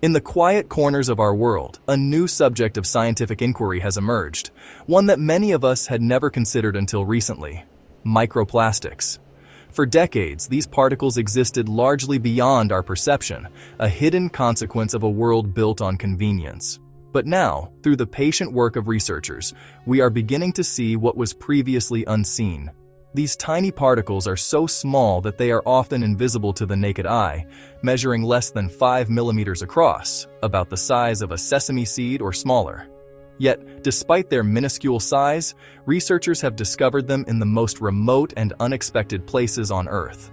In the quiet corners of our world, a new subject of scientific inquiry has emerged, one that many of us had never considered until recently: microplastics. For decades, these particles existed largely beyond our perception, a hidden consequence of a world built on convenience. But now, through the patient work of researchers, we are beginning to see what was previously unseen. These tiny particles are so small that they are often invisible to the naked eye, measuring less than 5 millimeters across, about the size of a sesame seed or smaller. Yet, despite their minuscule size, researchers have discovered them in the most remote and unexpected places on Earth.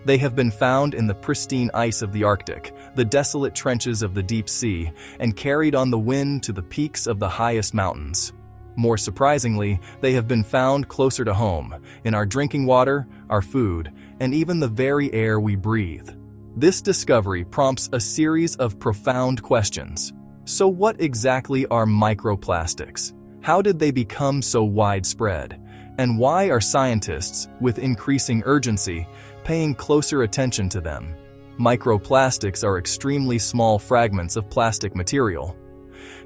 They have been found in the pristine ice of the Arctic, the desolate trenches of the deep sea, and carried on the wind to the peaks of the highest mountains. More surprisingly, they have been found closer to home, in our drinking water, our food, and even the very air we breathe. This discovery prompts a series of profound questions. So what exactly are microplastics? How did they become so widespread? And why are scientists, with increasing urgency, paying closer attention to them? Microplastics are extremely small fragments of plastic material.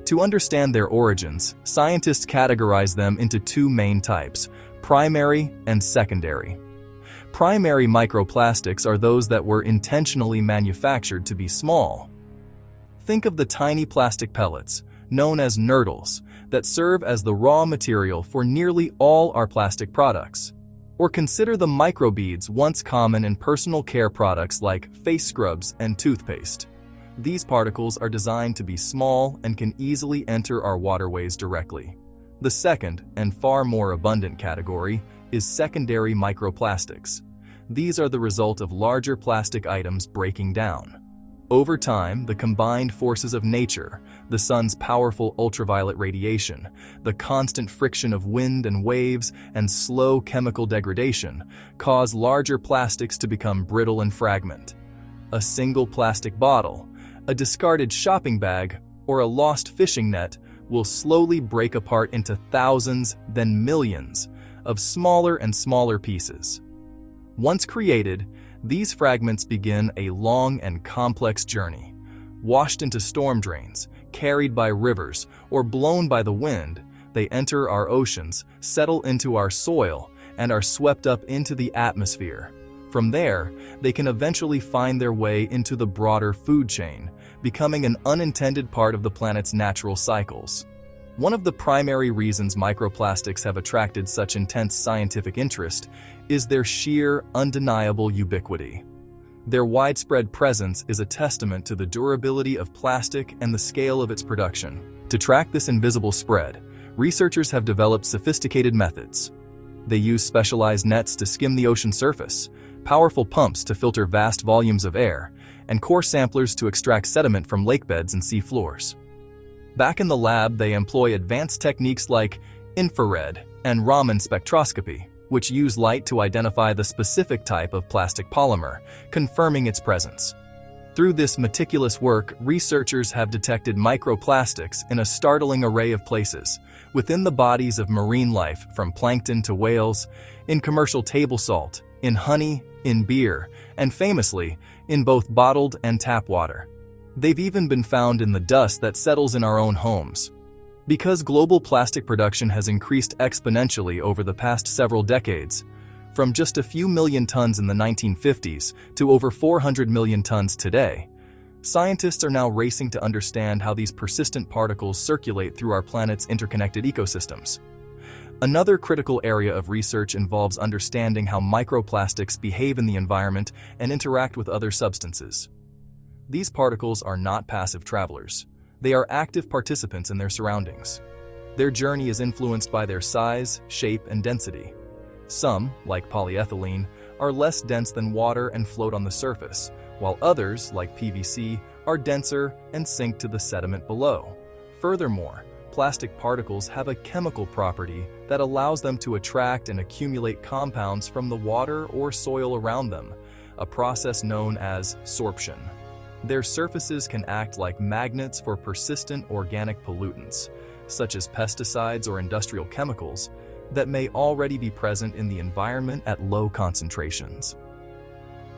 To understand their origins, scientists categorize them into two main types: primary and secondary. Primary microplastics are those that were intentionally manufactured to be small. Think of the tiny plastic pellets, known as nurdles, that serve as the raw material for nearly all our plastic products. Or consider the microbeads once common in personal care products like face scrubs and toothpaste. These particles are designed to be small and can easily enter our waterways directly. The second, and far more abundant category, is secondary microplastics. These are the result of larger plastic items breaking down. Over time, the combined forces of nature, the sun's powerful ultraviolet radiation, the constant friction of wind and waves, and slow chemical degradation, cause larger plastics to become brittle and fragment. A single plastic bottle, a discarded shopping bag, or a lost fishing net will slowly break apart into thousands, then millions, of smaller and smaller pieces. Once created, these fragments begin a long and complex journey. Washed into storm drains, carried by rivers, or blown by the wind, they enter our oceans, settle into our soil, and are swept up into the atmosphere. From there, they can eventually find their way into the broader food chain, becoming an unintended part of the planet's natural cycles. One of the primary reasons microplastics have attracted such intense scientific interest is their sheer, undeniable ubiquity. Their widespread presence is a testament to the durability of plastic and the scale of its production. To track this invisible spread, researchers have developed sophisticated methods. They use specialized nets to skim the ocean surface, powerful pumps to filter vast volumes of air, and core samplers to extract sediment from lake beds and sea floors. Back in the lab, they employ advanced techniques like infrared and Raman spectroscopy, which use light to identify the specific type of plastic polymer, confirming its presence. Through this meticulous work, researchers have detected microplastics in a startling array of places, within the bodies of marine life from plankton to whales, in commercial table salt, in honey, in beer, and famously, in both bottled and tap water. They've even been found in the dust that settles in our own homes. Because global plastic production has increased exponentially over the past several decades, from just a few million tons in the 1950s to over 400 million tons today, scientists are now racing to understand how these persistent particles circulate through our planet's interconnected ecosystems. Another critical area of research involves understanding how microplastics behave in the environment and interact with other substances. These particles are not passive travelers. They are active participants in their surroundings. Their journey is influenced by their size, shape, and density. Some, like polyethylene, are less dense than water and float on the surface, while others, like PVC, are denser and sink to the sediment below. Furthermore, plastic particles have a chemical property that allows them to attract and accumulate compounds from the water or soil around them, a process known as sorption. Their surfaces can act like magnets for persistent organic pollutants, such as pesticides or industrial chemicals, that may already be present in the environment at low concentrations.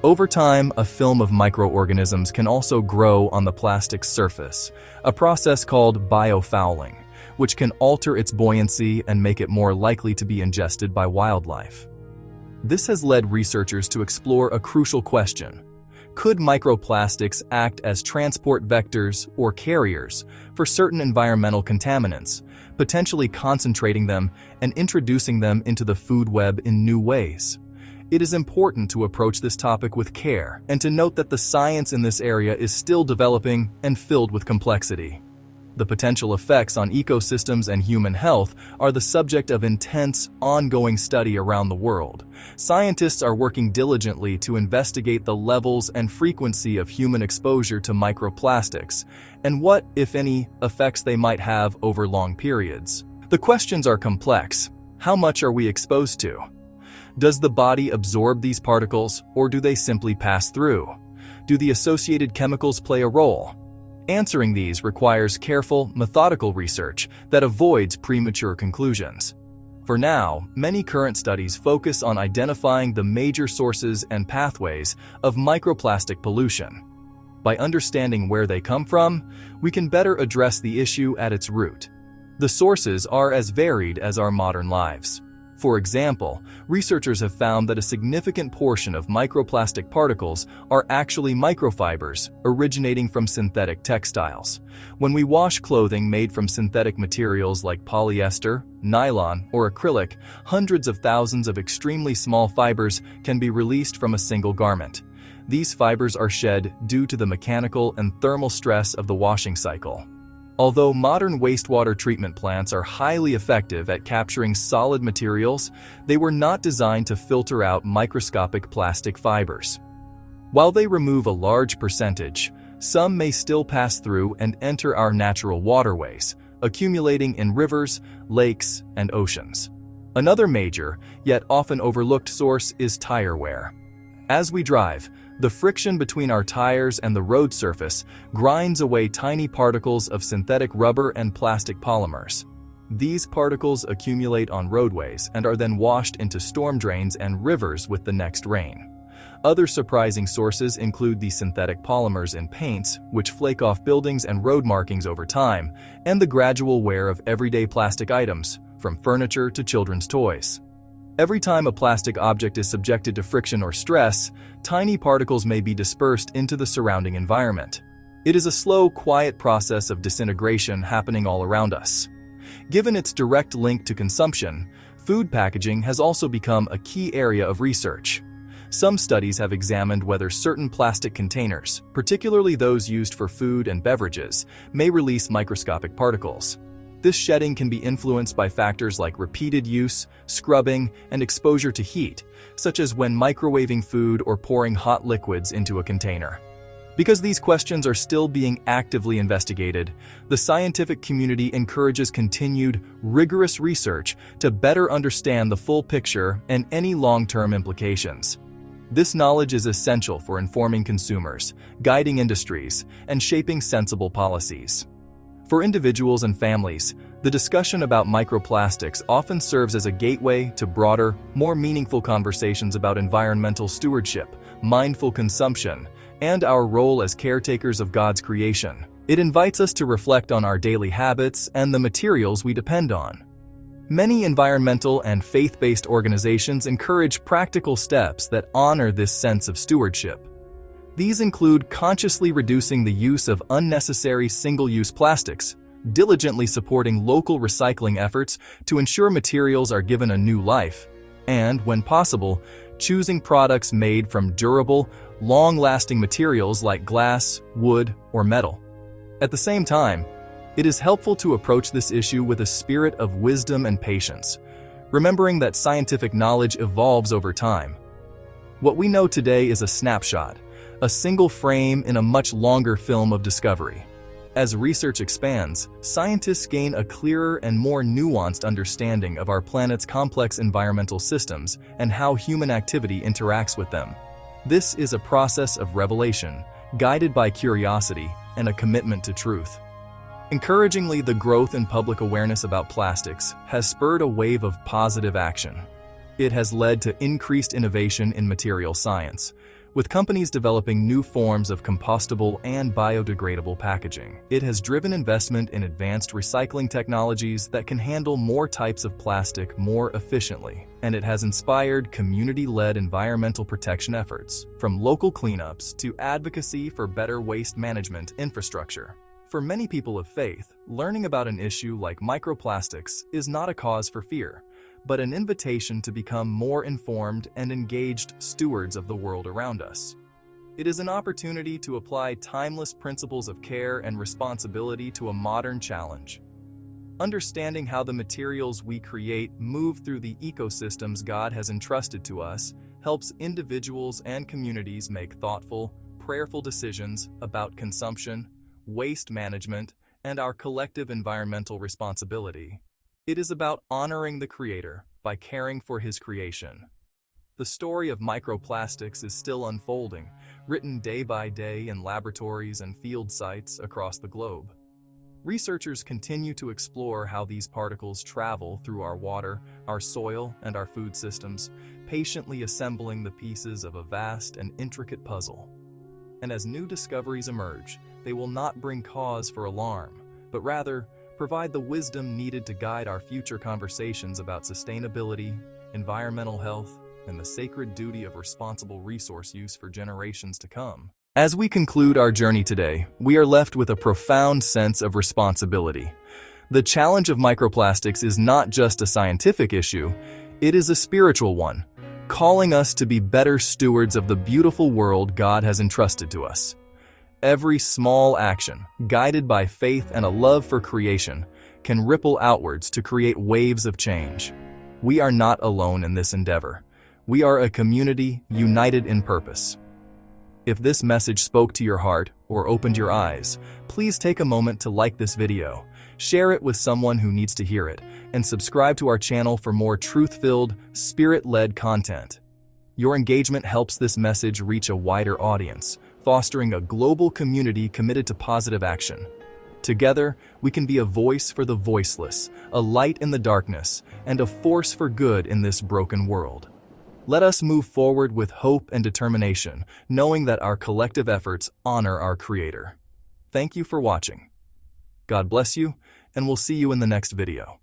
Over time, a film of microorganisms can also grow on the plastic's surface, a process called biofouling, which can alter its buoyancy and make it more likely to be ingested by wildlife. This has led researchers to explore a crucial question. Could microplastics act as transport vectors or carriers for certain environmental contaminants, potentially concentrating them and introducing them into the food web in new ways? It is important to approach this topic with care and to note that the science in this area is still developing and filled with complexity. The potential effects on ecosystems and human health are the subject of intense, ongoing study around the world. Scientists are working diligently to investigate the levels and frequency of human exposure to microplastics and what, if any, effects they might have over long periods. The questions are complex. How much are we exposed to? Does the body absorb these particles, or do they simply pass through? Do the associated chemicals play a role? Answering these requires careful, methodical research that avoids premature conclusions. For now, many current studies focus on identifying the major sources and pathways of microplastic pollution. By understanding where they come from, we can better address the issue at its root. The sources are as varied as our modern lives. For example, researchers have found that a significant portion of microplastic particles are actually microfibers originating from synthetic textiles. When we wash clothing made from synthetic materials like polyester, nylon, or acrylic, hundreds of thousands of extremely small fibers can be released from a single garment. These fibers are shed due to the mechanical and thermal stress of the washing cycle. Although modern wastewater treatment plants are highly effective at capturing solid materials, they were not designed to filter out microscopic plastic fibers. While they remove a large percentage, some may still pass through and enter our natural waterways, accumulating in rivers, lakes, and oceans. Another major, yet often overlooked source is tire wear. As we drive, the friction between our tires and the road surface grinds away tiny particles of synthetic rubber and plastic polymers. These particles accumulate on roadways and are then washed into storm drains and rivers with the next rain. Other surprising sources include the synthetic polymers in paints, which flake off buildings and road markings over time, and the gradual wear of everyday plastic items, from furniture to children's toys. Every time a plastic object is subjected to friction or stress, tiny particles may be dispersed into the surrounding environment. It is a slow, quiet process of disintegration happening all around us. Given its direct link to consumption, food packaging has also become a key area of research. Some studies have examined whether certain plastic containers, particularly those used for food and beverages, may release microscopic particles. This shedding can be influenced by factors like repeated use, scrubbing, and exposure to heat, such as when microwaving food or pouring hot liquids into a container. Because these questions are still being actively investigated, the scientific community encourages continued, rigorous research to better understand the full picture and any long-term implications. This knowledge is essential for informing consumers, guiding industries, and shaping sensible policies. For individuals and families, the discussion about microplastics often serves as a gateway to broader, more meaningful conversations about environmental stewardship, mindful consumption, and our role as caretakers of God's creation. It invites us to reflect on our daily habits and the materials we depend on. Many environmental and faith-based organizations encourage practical steps that honor this sense of stewardship. These include consciously reducing the use of unnecessary single-use plastics, diligently supporting local recycling efforts to ensure materials are given a new life, and, when possible, choosing products made from durable, long-lasting materials like glass, wood, or metal. At the same time, it is helpful to approach this issue with a spirit of wisdom and patience, remembering that scientific knowledge evolves over time. What we know today is a snapshot, a single frame in a much longer film of discovery. As research expands, scientists gain a clearer and more nuanced understanding of our planet's complex environmental systems and how human activity interacts with them. This is a process of revelation, guided by curiosity and a commitment to truth. Encouragingly, the growth in public awareness about plastics has spurred a wave of positive action. It has led to increased innovation in material science, With companies developing new forms of compostable and biodegradable packaging, it has driven investment in advanced recycling technologies that can handle more types of plastic more efficiently, and it has inspired community-led environmental protection efforts, from local cleanups to advocacy for better waste management infrastructure. For many people of faith, learning about an issue like microplastics is not a cause for fear, but an invitation to become more informed and engaged stewards of the world around us. It is an opportunity to apply timeless principles of care and responsibility to a modern challenge. Understanding how the materials we create move through the ecosystems God has entrusted to us helps individuals and communities make thoughtful, prayerful decisions about consumption, waste management, and our collective environmental responsibility. It is about honoring the Creator by caring for His creation. The story of microplastics is still unfolding, written day by day in laboratories and field sites across the globe. Researchers continue to explore how these particles travel through our water, our soil, and our food systems, patiently assembling the pieces of a vast and intricate puzzle. And as new discoveries emerge, they will not bring cause for alarm, but rather provide the wisdom needed to guide our future conversations about sustainability, environmental health, and the sacred duty of responsible resource use for generations to come. As we conclude our journey today, we are left with a profound sense of responsibility. The challenge of microplastics is not just a scientific issue, it is a spiritual one, calling us to be better stewards of the beautiful world God has entrusted to us. Every small action, guided by faith and a love for creation, can ripple outwards to create waves of change. We are not alone in this endeavor. We are a community united in purpose. If this message spoke to your heart or opened your eyes, please take a moment to like this video, share it with someone who needs to hear it, and subscribe to our channel for more truth-filled, spirit-led content. Your engagement helps this message reach a wider audience, fostering a global community committed to positive action. Together, we can be a voice for the voiceless, a light in the darkness, and a force for good in this broken world. Let us move forward with hope and determination, knowing that our collective efforts honor our Creator. Thank you for watching. God bless you, and we'll see you in the next video.